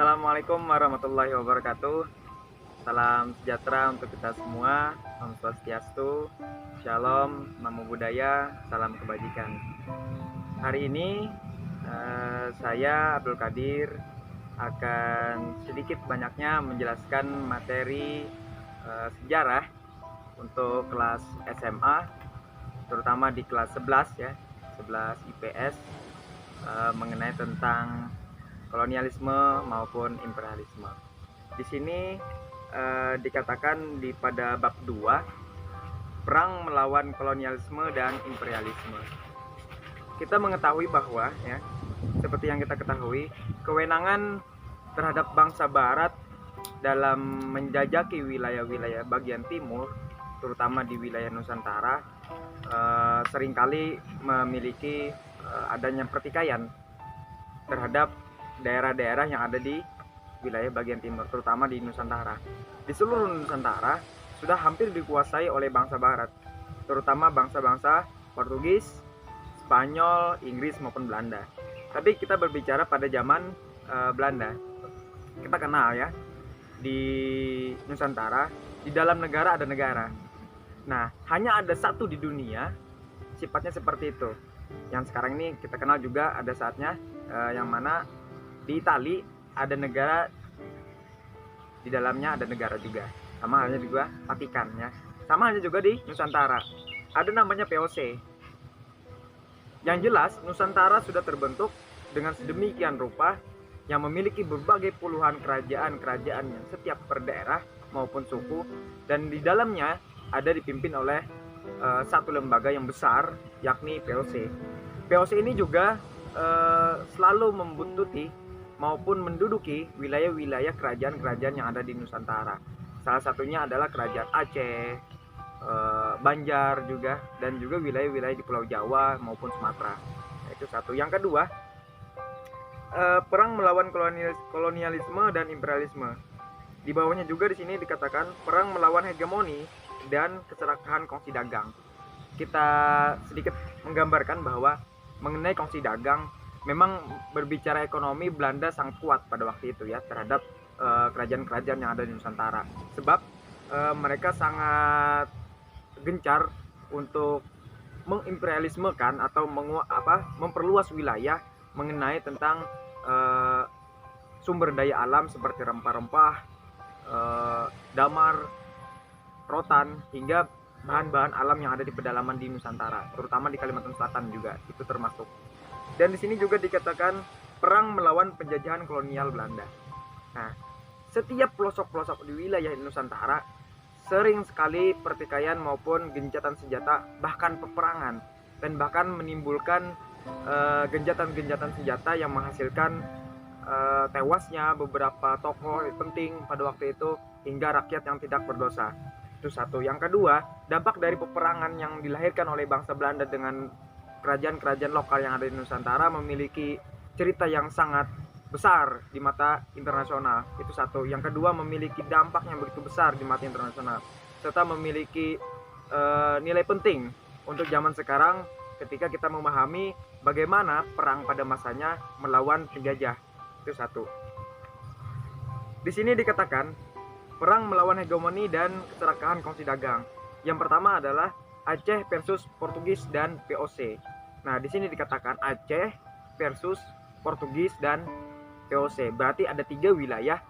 Assalamualaikum warahmatullahi wabarakatuh. Salam sejahtera untuk kita semua. Om Swastiastu, Shalom, Namo Buddhaya, salam kebajikan. Hari ini saya Abdul Qadir akan sedikit banyaknya menjelaskan materi sejarah untuk kelas SMA, terutama di kelas 11 ya, 11 IPS, mengenai tentang kolonialisme maupun imperialisme. Di sini dikatakan pada bab 2, perang melawan kolonialisme dan imperialisme. Kita mengetahui bahwa ya, seperti yang kita ketahui, kewenangan terhadap bangsa barat dalam menjajaki wilayah-wilayah bagian timur, terutama di wilayah Nusantara, seringkali memiliki adanya pertikaian terhadap daerah-daerah yang ada di wilayah bagian timur, terutama di Nusantara. Di seluruh Nusantara sudah hampir dikuasai oleh bangsa barat, terutama bangsa-bangsa Portugis, Spanyol, Inggris maupun Belanda. Tapi kita berbicara pada zaman Belanda. Kita kenal ya, di Nusantara, di dalam negara ada negara. Nah, hanya ada satu di dunia sifatnya seperti itu. Yang sekarang ini kita kenal juga ada saatnya yang mana di Itali ada negara, di dalamnya ada negara juga. Sama halnya juga Vatikan ya. Sama halnya juga di Nusantara. Ada namanya VOC. Yang jelas Nusantara sudah terbentuk dengan sedemikian rupa yang memiliki berbagai puluhan kerajaan-kerajaan yang setiap per daerah maupun suku, dan di dalamnya ada dipimpin oleh satu lembaga yang besar, yakni VOC. VOC ini juga selalu membuntuti maupun menduduki wilayah-wilayah kerajaan-kerajaan yang ada di Nusantara. Salah satunya adalah kerajaan Aceh, Banjar juga, dan juga wilayah-wilayah di Pulau Jawa maupun Sumatera. Itu satu. Yang kedua, perang melawan kolonialisme dan imperialisme. Di bawahnya juga di sini dikatakan perang melawan hegemoni dan keserakahan kongsi dagang. Kita sedikit menggambarkan bahwa mengenai kongsi dagang, memang berbicara ekonomi, Belanda sangat kuat pada waktu itu ya terhadap kerajaan-kerajaan yang ada di Nusantara. Sebab mereka sangat gencar untuk mengimperialismekan atau memperluas wilayah mengenai tentang sumber daya alam seperti rempah-rempah, damar, rotan, hingga bahan-bahan alam yang ada di pedalaman di Nusantara, terutama di Kalimantan Selatan juga itu termasuk. Dan di sini juga dikatakan perang melawan penjajahan kolonial Belanda. Nah, setiap pelosok-pelosok di wilayah Nusantara sering sekali pertikaian maupun gencatan senjata, bahkan peperangan, dan bahkan menimbulkan genjatan-genjatan senjata yang menghasilkan tewasnya beberapa tokoh penting pada waktu itu hingga rakyat yang tidak berdosa. Itu satu. Yang kedua, dampak dari peperangan yang dilahirkan oleh bangsa Belanda dengan kerajaan-kerajaan lokal yang ada di Nusantara memiliki cerita yang sangat besar di mata internasional. Itu satu. Yang kedua, memiliki dampak yang begitu besar di mata internasional, serta memiliki nilai penting untuk zaman sekarang ketika kita memahami bagaimana perang pada masanya melawan penjajah. Itu satu. Di sini dikatakan perang melawan hegemoni dan keserakahan kongsi dagang. Yang pertama adalah Aceh versus Portugis dan VOC. Nah, di sini dikatakan Aceh versus Portugis dan VOC. Berarti ada 3 wilayah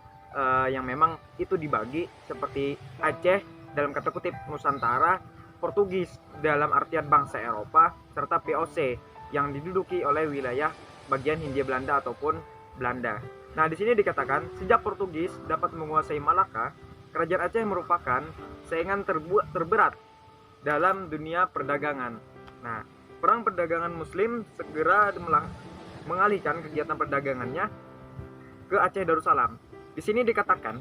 yang memang itu dibagi, seperti Aceh dalam kata kutip Nusantara, Portugis dalam artian bangsa Eropa, serta VOC yang diduduki oleh wilayah bagian Hindia Belanda ataupun Belanda. Nah, di sini dikatakan sejak Portugis dapat menguasai Malaka, kerajaan Aceh merupakan saingan terberat dalam dunia perdagangan. Nah, perang perdagangan Muslim segera mengalihkan kegiatan perdagangannya ke Aceh Darussalam. Di sini dikatakan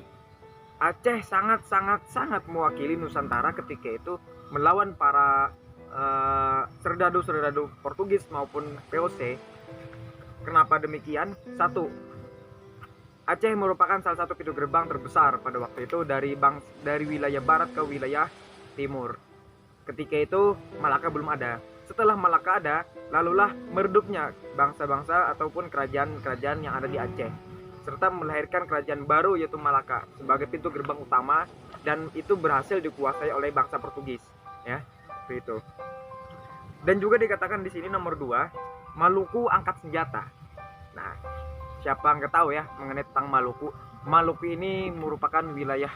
Aceh sangat mewakili Nusantara ketika itu melawan para serdadu-serdadu Portugis maupun VOC. Kenapa demikian? Satu, Aceh merupakan salah satu pintu gerbang terbesar pada waktu itu dari wilayah barat ke wilayah timur. Ketika itu Malaka belum ada. Setelah Malaka ada, lalulah meredupnya bangsa-bangsa ataupun kerajaan-kerajaan yang ada di Aceh. serta melahirkan kerajaan baru yaitu Malaka sebagai pintu gerbang utama, dan itu berhasil dikuasai oleh bangsa Portugis ya, seperti itu. Dan juga dikatakan di sini nomor 2, Maluku angkat senjata. Nah, siapa nggak tahu ya mengenai tentang Maluku. Maluku ini merupakan wilayah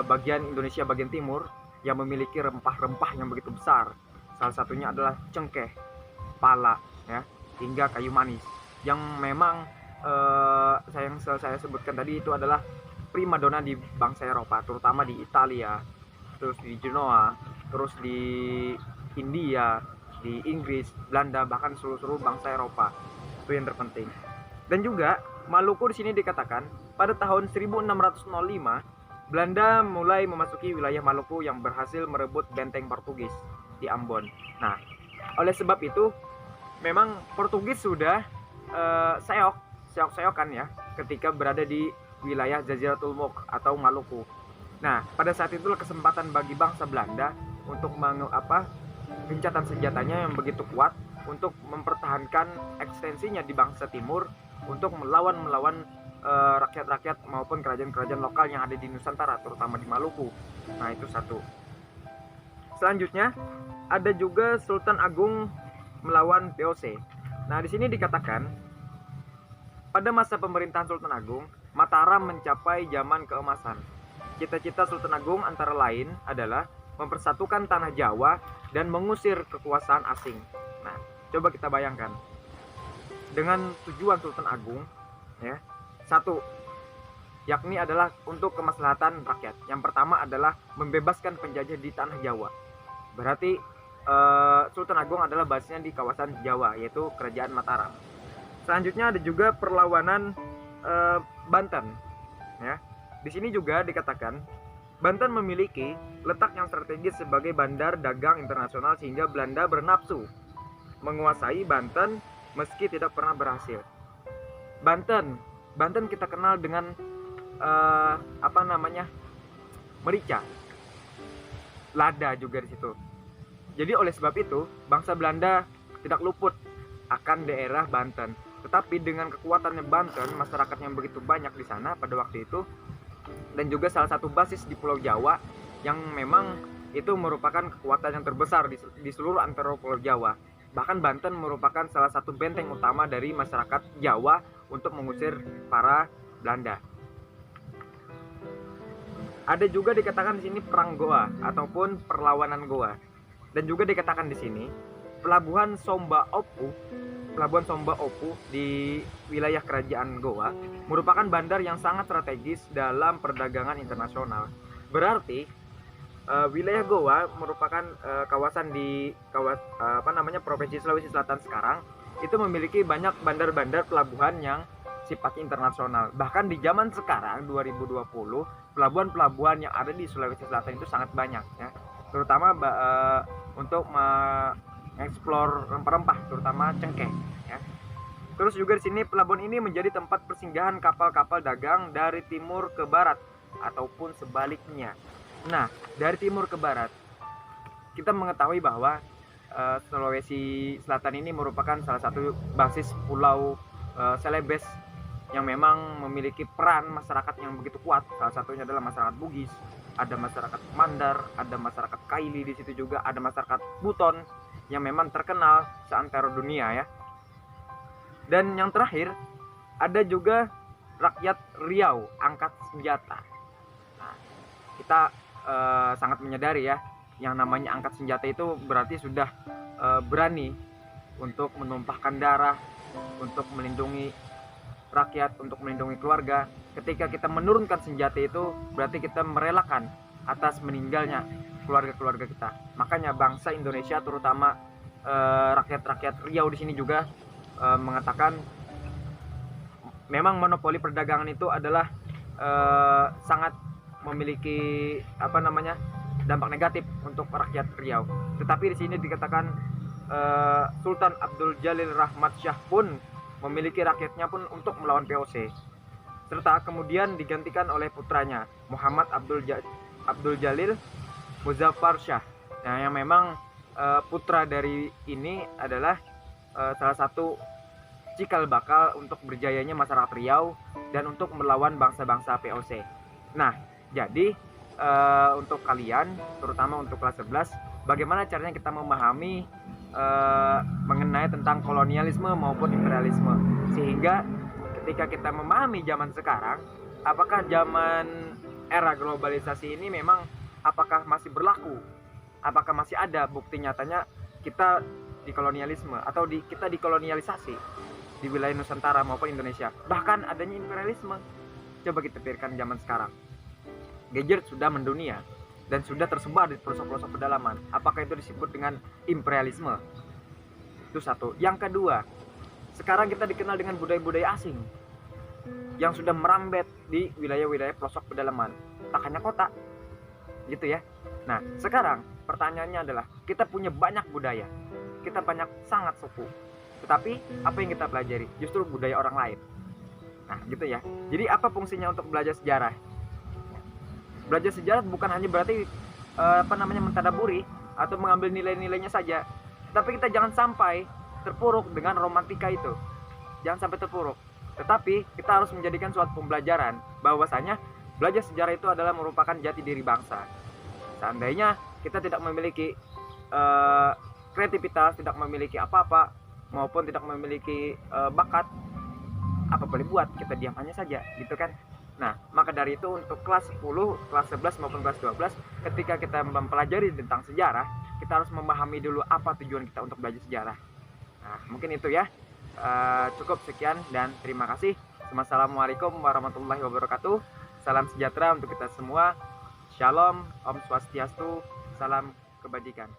bagian Indonesia bagian timur yang memiliki rempah-rempah yang begitu besar. Salah satunya adalah cengkeh, pala, ya, hingga kayu manis. Yang memang yang saya sebutkan tadi itu adalah primadona di bangsa Eropa, terutama di Italia, terus di Genoa, terus di India, di Inggris, Belanda, bahkan seluruh bangsa Eropa. Itu yang terpenting. Dan juga Maluku di sini dikatakan pada tahun 1605 Belanda mulai memasuki wilayah Maluku yang berhasil merebut benteng Portugis di Ambon. Nah, oleh sebab itu memang Portugis sudah seok-seokan ya ketika berada di wilayah Jaziratul Mulk atau Maluku. Nah, pada saat itulah kesempatan bagi bangsa Belanda untuk gencatan senjatanya yang begitu kuat untuk mempertahankan ekstensinya di bangsa timur untuk melawan rakyat-rakyat maupun kerajaan-kerajaan lokal yang ada di Nusantara, terutama di Maluku. Nah, itu satu. Selanjutnya ada juga Sultan Agung melawan VOC. Nah, di sini dikatakan pada masa pemerintahan Sultan Agung, Mataram mencapai zaman keemasan. Cita-cita Sultan Agung antara lain adalah mempersatukan tanah Jawa dan mengusir kekuasaan asing. Nah, coba kita bayangkan dengan tujuan Sultan Agung ya, satu, yakni adalah untuk kemaslahatan rakyat. Yang pertama adalah membebaskan penjajah di tanah Jawa. Berarti Sultan Agung adalah basisnya di kawasan Jawa, yaitu Kerajaan Mataram. Selanjutnya ada juga perlawanan Banten. Ya, di sini juga dikatakan Banten memiliki letak yang strategis sebagai bandar dagang internasional sehingga Belanda bernafsu menguasai Banten meski tidak pernah berhasil. Banten kita kenal dengan merica, lada juga di situ. Jadi oleh sebab itu bangsa Belanda tidak luput akan daerah Banten. Tetapi dengan kekuatannya Banten, masyarakat yang begitu banyak di sana pada waktu itu, dan juga salah satu basis di Pulau Jawa yang memang itu merupakan kekuatan yang terbesar di seluruh antara Pulau Jawa. Bahkan Banten merupakan salah satu benteng utama dari masyarakat Jawa untuk mengusir para Belanda. Ada juga dikatakan di sini perang Goa ataupun perlawanan Goa. Dan juga dikatakan di sini Pelabuhan Somba Opu di wilayah kerajaan Goa merupakan bandar yang sangat strategis dalam perdagangan internasional. Berarti wilayah Goa merupakan kawasan di Provinsi Sulawesi Selatan sekarang itu memiliki banyak bandar-bandar pelabuhan yang sifatnya internasional. Bahkan di zaman sekarang 2020 pelabuhan-pelabuhan yang ada di Sulawesi Selatan itu sangat banyak ya, terutama untuk mengeksplor rempah-rempah, terutama cengkeh ya. Terus juga di sini pelabuhan ini menjadi tempat persinggahan kapal-kapal dagang dari timur ke barat ataupun sebaliknya. Nah, dari timur ke barat kita mengetahui bahwa Sulawesi Selatan ini merupakan salah satu basis pulau Celebes yang memang memiliki peran masyarakat yang begitu kuat. Salah satunya adalah masyarakat Bugis, ada masyarakat Mandar, ada masyarakat Kaili, di situ juga ada masyarakat Buton yang memang terkenal seantero dunia ya. Dan yang terakhir ada juga rakyat Riau angkat senjata. Nah, kita sangat menyadari ya, yang namanya angkat senjata itu berarti sudah berani untuk menumpahkan darah, untuk melindungi rakyat, untuk melindungi keluarga. Ketika kita menurunkan senjata itu berarti kita merelakan atas meninggalnya keluarga-keluarga kita. Makanya bangsa Indonesia, terutama rakyat-rakyat Riau di sini juga mengatakan memang monopoli perdagangan itu adalah sangat memiliki dampak negatif untuk rakyat Riau. Tetapi di sini dikatakan Sultan Abdul Jalil Rahmat Shah pun memiliki rakyatnya pun untuk melawan VOC, serta kemudian digantikan oleh putranya Muhammad Abdul Jalil Muzaffar Shah. Nah, yang memang putra dari ini adalah salah satu cikal bakal untuk berjayanya masyarakat Riau dan untuk melawan bangsa-bangsa VOC. Nah, jadi untuk kalian, terutama untuk kelas 11, bagaimana caranya kita memahami mengenai tentang kolonialisme maupun imperialisme, sehingga ketika kita memahami zaman sekarang, apakah zaman era globalisasi ini memang apakah masih berlaku, apakah masih ada bukti nyatanya kita dikolonialisme atau kita dikolonialisasi di wilayah Nusantara maupun Indonesia, bahkan adanya imperialisme. Coba kita pikirkan zaman sekarang, gadget sudah mendunia dan sudah tersebar di pelosok-pelosok pedalaman. Apakah itu disebut dengan imperialisme? Itu satu. Yang kedua, sekarang kita dikenal dengan budaya-budaya asing yang sudah merambet di wilayah-wilayah pelosok pedalaman, tak hanya kota, gitu ya. Nah, sekarang pertanyaannya adalah, kita punya banyak budaya, kita banyak sangat suku, tetapi apa yang kita pelajari? Justru budaya orang lain. Nah, gitu ya. Jadi apa fungsinya untuk belajar sejarah? Belajar sejarah bukan hanya berarti mentadaburi atau mengambil nilai-nilainya saja, tapi kita jangan sampai terpuruk dengan romantika itu. Jangan sampai terpuruk. Tetapi kita harus menjadikan suatu pembelajaran bahwasanya belajar sejarah itu adalah merupakan jati diri bangsa. Seandainya kita tidak memiliki kreativitas, tidak memiliki apa-apa, maupun tidak memiliki bakat, apa boleh buat, kita diam hanya saja, gitu kan. Nah, maka dari itu untuk kelas 10, kelas 11 maupun kelas 12, ketika kita mempelajari tentang sejarah, kita harus memahami dulu apa tujuan kita untuk belajar sejarah. Nah, mungkin itu ya. Cukup sekian dan terima kasih. Wassalamualaikum warahmatullahi wabarakatuh. Salam sejahtera untuk kita semua. Shalom, Om Swastiastu, salam kebajikan.